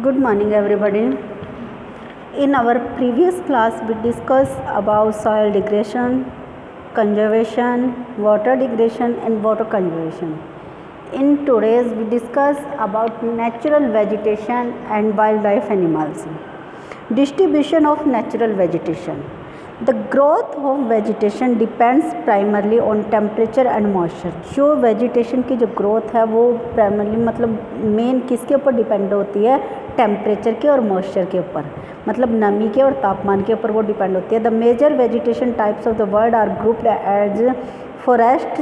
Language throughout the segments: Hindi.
Good morning, everybody. In our previous class, we discussed about soil degradation, conservation, water degradation, and water conservation. In today's, we discuss about natural vegetation and wildlife animals. Distribution of natural vegetation. The growth of vegetation depends primarily on temperature and moisture. जो vegetation की जो growth है वो primarily मतलब main किसके ऊपर depend होती है, टेम्परेचर के और मॉइस्चर के ऊपर, मतलब नमी के और तापमान के ऊपर वो डिपेंड होती है. The major vegetation types of the world are grouped as forest,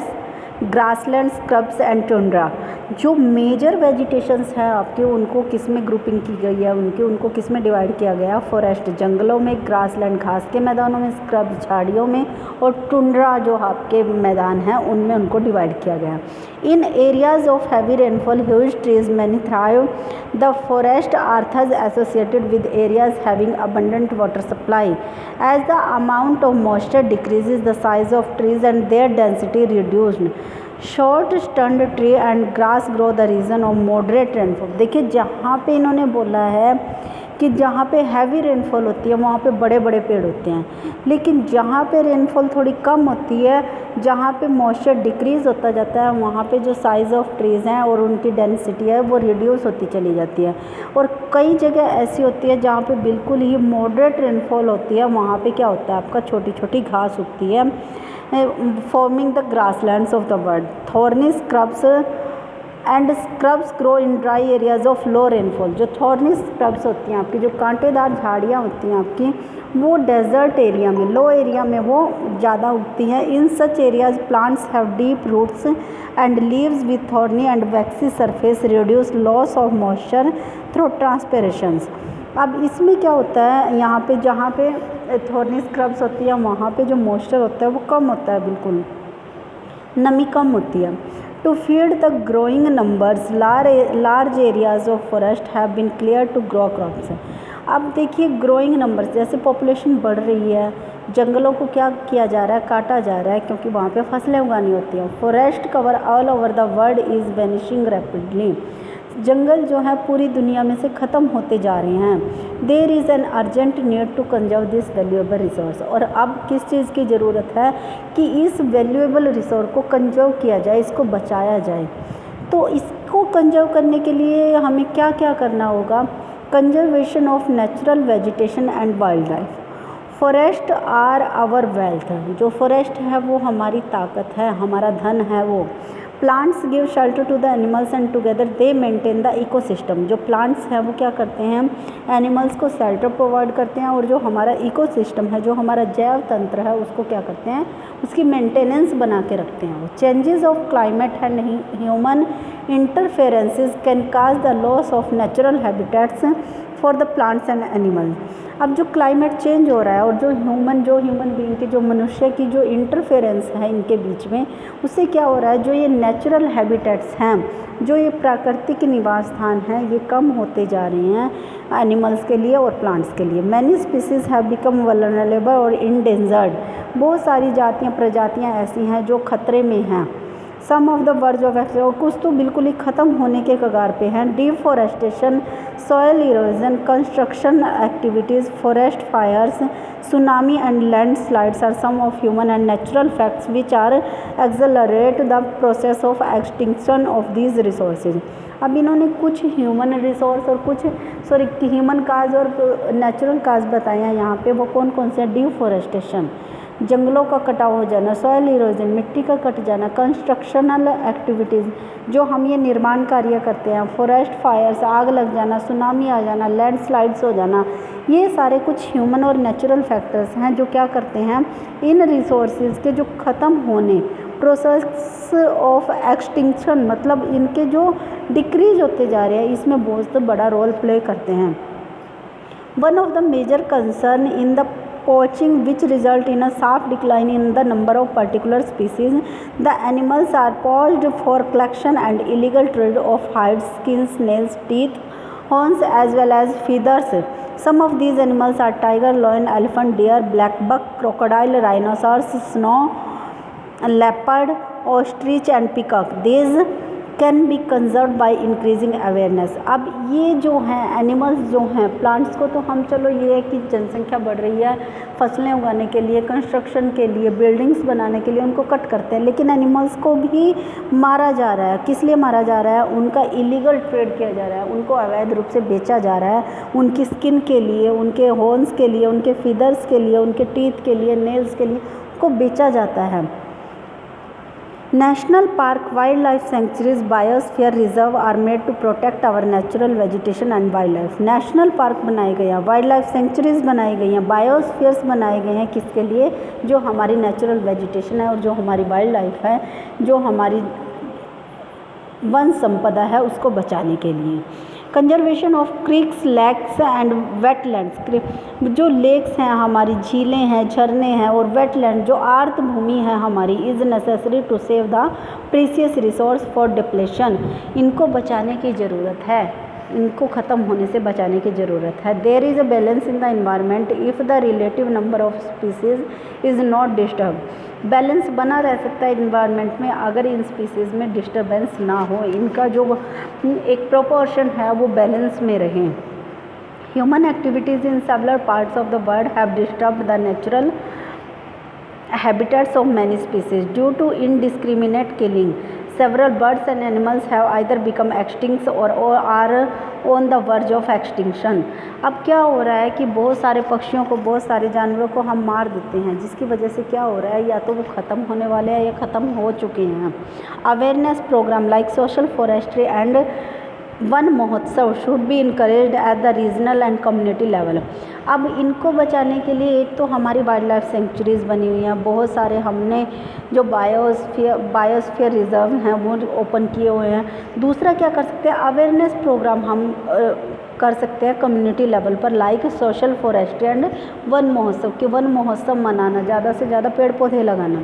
grassland, scrubs and tundra. जो मेजर वेजिटेशंस हैं आपके उनको किस में ग्रुपिंग की गई है, उनको किस में डिवाइड किया गया. फॉरेस्ट जंगलों में, ग्रासलैंड घास के मैदानों में, स्क्रब झाड़ियों में और टुंड्रा जो आपके मैदान हैं उनमें उनको डिवाइड किया गया. In areas of heavy rainfall huge trees many thrive. The forest are thus associated with areas having abundant water supply. As the amount of moisture decreases, the size of trees and their density reduced. Short stand tree and grass grow the region of moderate rainfall. देखिए जहाँ पे इन्होंने बोला है कि जहाँ पे हैवी रेनफॉल होती है वहाँ पे बड़े बड़े पेड़ होते हैं, लेकिन जहाँ पे रेनफॉल थोड़ी कम होती है, जहाँ पे मॉइस्चर डिक्रीज़ होता जाता है, वहाँ पे जो साइज़ ऑफ ट्रीज़ हैं और उनकी डेंसिटी है वो रिड्यूस होती चली जाती है. और कई जगह ऐसी होती है जहाँ पे बिल्कुल ही मॉडरेट रेनफॉल होती है, वहाँ पे क्या होता है आपका छोटी छोटी घास उगती है, forming the grasslands of the world. Thorny scrubs and scrubs grow in dry areas of low rainfall. जो थॉर्नी स्क्रब्स होती हैं आपकी, जो कांटेदार झाड़ियाँ होती हैं आपकी, वो डेजर्ट एरिया में, लो एरिया में वो ज़्यादा उगती हैं. In such areas plants have deep roots and leaves with thorny and waxy surface reduce loss of moisture through transpirations. अब इसमें क्या होता है, यहाँ पे जहाँ पे थॉर्नी स्क्रब्स होती है वहाँ पे जो मॉइस्चर होता है वो कम होता है, बिल्कुल नमी कम होती है. To feed the growing numbers large areas of forest have been clear to grow crops. अब देखिए ग्रोइंग नंबर्स, जैसे पॉपुलेशन बढ़ रही है, जंगलों को क्या किया जा रहा है, काटा जा रहा है, क्योंकि वहाँ पे फसलें उगानी होती हैं. Forest cover all over the world is vanishing rapidly. जंगल जो है पूरी दुनिया में से ख़त्म होते जा रहे हैं. There is an urgent need to conserve this valuable resource. और अब किस चीज़ की ज़रूरत है कि इस वैल्यूएबल रिसोर्स को कंजर्व किया जाए, इसको बचाया जाए. तो इसको कंजर्व करने के लिए हमें क्या क्या करना होगा. Conservation of natural vegetation and wildlife. Forest are our wealth. जो फॉरेस्ट है वो हमारी ताकत है, हमारा धन है वो. Plants give shelter to the animals and together they maintain the ecosystem. जो प्लांट्स हैं वो क्या करते हैं, एनिमल्स को शेल्टर प्रोवाइड करते हैं, और जो हमारा इकोसिस्टम है, जो हमारा जैव तंत्र है, उसको क्या करते हैं, उसकी मेंटेनेंस बना के रखते हैं. Changes of climate and human interferences can cause the loss of natural habitats for the plants and animals. अब जो क्लाइमेट चेंज हो रहा है और जो ह्यूमन बीइंग के, जो मनुष्य की जो इंटरफेरेंस है इनके बीच में, उससे क्या हो रहा है, जो ये नेचुरल हैबिटेट्स हैं, जो ये प्राकृतिक निवास स्थान हैं, ये कम होते जा रहे हैं एनिमल्स के लिए और प्लांट्स के लिए. Many species have become vulnerable और इंडेंजर्ड. बहुत सारी प्रजातियाँ ऐसी हैं जो खतरे में हैं. Some of the verge of extinction, और कुछ तो बिल्कुल ही ख़त्म होने के कगार पे हैं. Deforestation, soil erosion, construction activities, forest fires, tsunami and landslides are some of human and natural facts which are accelerate the process of extinction of these resources. अब इन्होंने कुछ ह्यूमन रिसोर्स और कुछ ह्यूमन काज और नेचुरल काज बताए हैं यहाँ पे. वो कौन कौन से. डिफॉरेस्टेशन, जंगलों का कटाव हो जाना, सॉयल इरोजन, मिट्टी का कट जाना, कंस्ट्रक्शनल एक्टिविटीज़, जो हम ये निर्माण कार्य करते हैं, फॉरेस्ट फायर्स, आग लग जाना, सुनामी आ जाना, लैंडस्लाइड्स हो जाना, ये सारे कुछ ह्यूमन और नेचुरल फैक्टर्स हैं जो क्या करते हैं, इन रिसोर्सेज के जो ख़त्म होने, प्रोसेस ऑफ एक्सटिंक्शन, मतलब इनके जो डिक्रीज होते जा रहे हैं, इसमें बहुत बड़ा रोल प्ले करते हैं. One of the major concern in the poaching which result in a sharp decline in the number of particular species. The animals are poached for collection and illegal trade of hides, skins, nails, teeth, horns as well as feathers. Some of these animals are tiger, lion, elephant, deer, black buck, crocodile, rhinoceros, snow leopard, ostrich and peacock. These can be conserve by increasing awareness. अब ये जो हैं एनिमल्स जो हैं, प्लांट्स को तो हम चलो ये है कि जनसंख्या बढ़ रही है, फसलें उगाने के लिए, कंस्ट्रक्शन के लिए, बिल्डिंग्स बनाने के लिए उनको कट करते हैं, लेकिन एनिमल्स को भी मारा जा रहा है। किस लिए मारा जा रहा है? उनका इलीगल ट्रेड किया जा रहा है, उनको अवैध रूप से बेचा जा रहा है, उनकी स्किन के लिए, उनके हॉर्न्स के लिए, उनके फीदर्स के लिए, उनके टीथ के लिए, नेल्स के लिए उनको बेचा जाता है। National park, wildlife sanctuaries, biosphere reserve are made to protect our natural vegetation and wildlife. National park बनाए गए हैं, वाइल्ड लाइफ सेंचुरीज बनाई गई हैं, बायोस्फीयर्स बनाए गए हैं, किसके लिए? जो हमारी नेचुरल वेजिटेशन है और जो हमारी वाइल्ड लाइफ है, जो हमारी वन संपदा है, उसको बचाने के लिए। Conservation of creeks, lakes and wetlands, जो लेक्स हैं हमारी, झीलें हैं, झरने हैं और वेटलैंड जो आर्द्र भूमि है हमारी, is necessary to save the precious resource for depletion. इनको बचाने की ज़रूरत है, इनको ख़त्म होने से बचाने की ज़रूरत है। There is a balance in the environment if the relative number of species is not disturb. Balance बना रह सकता है इन्वायरमेंट में अगर इन स्पीसीज़ में डिस्टर्बेंस ना हो, इनका जो एक प्रोपोर्शन है वो बैलेंस में रहे। Human activities in several parts of the world have disturbed the natural habitats of many species due to indiscriminate killing. Several birds and animals have either become extinct or are on the verge of extinction. अब क्या हो रहा है कि बहुत सारे पक्षियों को, बहुत सारे जानवरों को हम मार देते हैं, जिसकी वजह से क्या हो रहा है, या तो वो ख़त्म होने वाले हैं या ख़त्म हो चुके हैं। Awareness programme like social forestry and Van Mahotsav should be encouraged at the regional and community level. अब इनको बचाने के लिए एक तो हमारी वाइल्ड लाइफ सेंचुरीज़ बनी हुई हैं, बहुत सारे हमने जो बायोस्फीयर रिजर्व हैं वो ओपन किए हुए हैं। दूसरा क्या कर सकते हैं, अवेयरनेस प्रोग्राम हम कर सकते हैं कम्युनिटी लेवल पर, like social forestry and Van महोत्सव के वन महोत्सव मनाना, ज़्यादा से ज़्यादा पेड़ पौधे लगाना।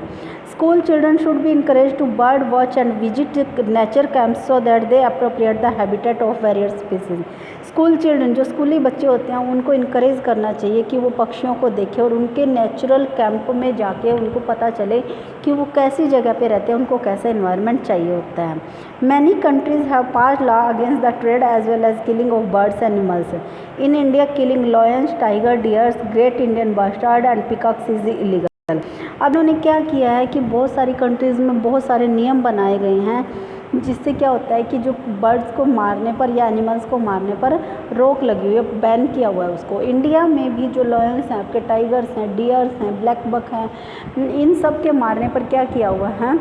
School children should be encourage to bird watch and visit nature camps so that they appropriate the habitat of various species. School children, जो स्कूली बच्चे होते हैं, उनको इनकरेज करना चाहिए कि वो पक्षियों को देखें और उनके नेचुरल कैंप में जाके उनको पता चले कि वो कैसी जगह पे रहते हैं, उनको कैसा इन्वायरमेंट चाहिए होता है। Many countries have pass law against the trade as well as killing of birds animals. In India killing lions, tiger, deers, great Indian bustard and peacocks is illegal. अब उन्होंने क्या किया है कि बहुत सारी कंट्रीज़ में बहुत सारे नियम बनाए गए हैं, जिससे क्या होता है कि जो बर्ड्स को मारने पर या एनिमल्स को मारने पर रोक लगी हुई है, बैन किया हुआ है उसको। इंडिया में भी जो लॉयंस हैं, आपके टाइगर्स हैं, डियर्स हैं, ब्लैक बक हैं, इन सब के मारने पर क्या किया हुआ है,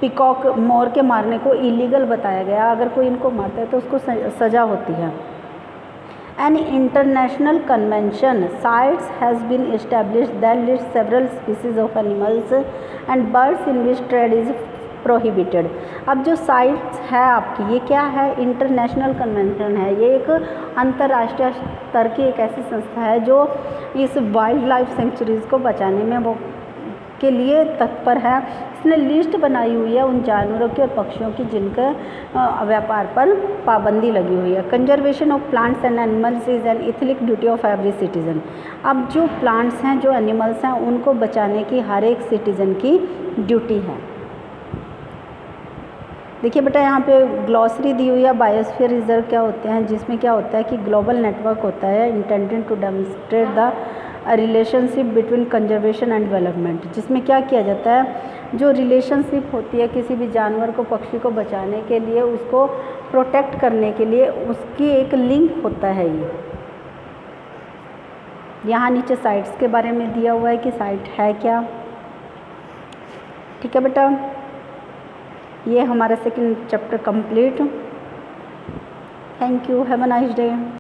पिकॉक, मोर के मारने को इलीगल बताया गया। अगर कोई इनको मारता है तो उसको सज़ा होती है। An international convention CITES has been established that lists several species of animals and birds in which trade is prohibited. अब जो CITES है आपकी, ये क्या है, इंटरनेशनल कन्वेंशन है। ये एक अंतर्राष्ट्रीय स्तर की एक ऐसी संस्था है जो इस वाइल्ड लाइफ सेंचुरीज़ को बचाने में वो के लिए तत्पर है। इसने लिस्ट बनाई हुई है उन जानवरों की और पक्षियों की जिनका व्यापार पर पाबंदी लगी हुई है। Conservation of plants and animals is an ethic duty of every citizen. अब जो प्लांट्स हैं, जो एनिमल्स हैं, उनको बचाने की हर एक सिटीज़न की ड्यूटी है। देखिए बेटा, यहाँ पे ग्लॉसरी दी हुई है बायोस्फीयर रिजर्व क्या होते हैं, जिसमें क्या होता है कि ग्लोबल नेटवर्क होता है intended to demonstrate the relationship between conservation and development, जिसमें क्या किया जाता है, जो रिलेशनशिप होती है किसी भी जानवर को, पक्षी को बचाने के लिए, उसको प्रोटेक्ट करने के लिए, उसकी एक लिंक होता है। ये यहाँ नीचे साइट्स के बारे में दिया हुआ है कि साइट है क्या। ठीक है बेटा, ये हमारा second chapter complete. Thank you, have a nice day.